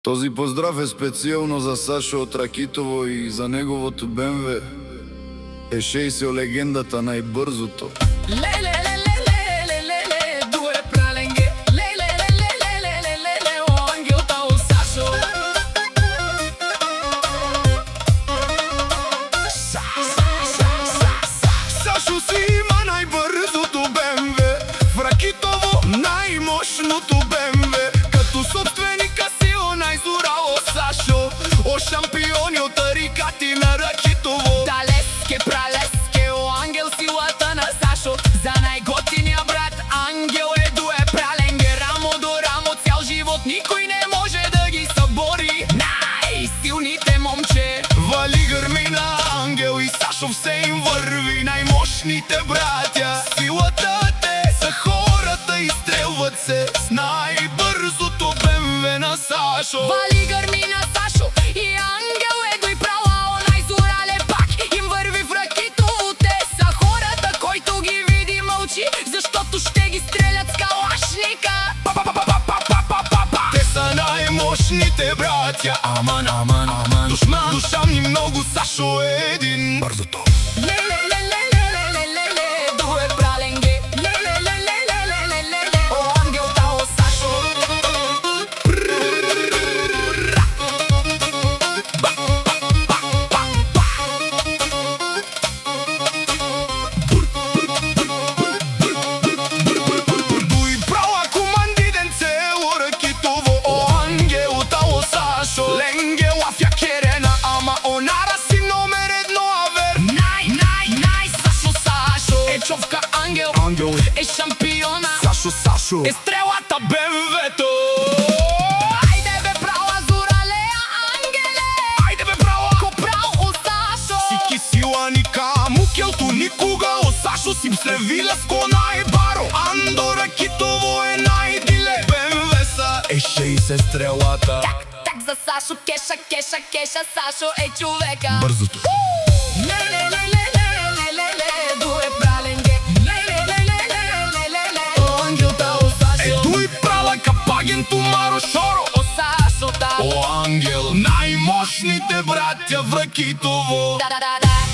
Този поздрав е специјално за Сашо од Ракитово и за неговото БМВ. Еше и се легендата најбрзото. Сашо си има најбрзото БМВ, в Ракитово најмошното БМВ. Като собственика си онај зурао Сашо, о шампиони од тарикати на Ракитово. Далеске, пралеске, о ангел силата на Сашо. За најготиниот брат ангел е дуе праленге. Рамо до рамо цял живот никој не може да ги събори. Најсилните момче Вали грмина ангел и Сашо все им върви. Најмошните братја, силата те са хората, изстрелват се с најбрзото БМВ на Сашо. вали гърми на Сашо и ангел е го и права. Онај зурале пак им върви в Ракитово. Те са хората, който ги види мълчи, защото ще ги стрелят с калашника. Те са најмошните братја, аман, аман, аман. Душман ни много, Сашо е един. Бързото. Дуе праленге. О ангел тао Сашо. Дуј права команди ден цело Ракитово. О ангел тао Сашо. Ленге лафја керена, ама онара си номер едно авер. Най Сашо. Е човка ангел, Е шампиона. Сашо. Е Е стрелата БМВ-то. Ајде бе права зурале, ангеле. Ајде бе права. Ко прав о Сашо. Сики сила никаму келту никога. О Сашо си се виласко најбаро. Андо Ракитово е најдиле. БМВ са еше и се стрелата. Так за Сашо, кеша Сашо е човека. Бързото. Дуе праленге. О ангел тао Сашо. Дуј права капаген тумаро шоро. О Сашо тао. О ангел, најмошните братја в Ракитово. Да.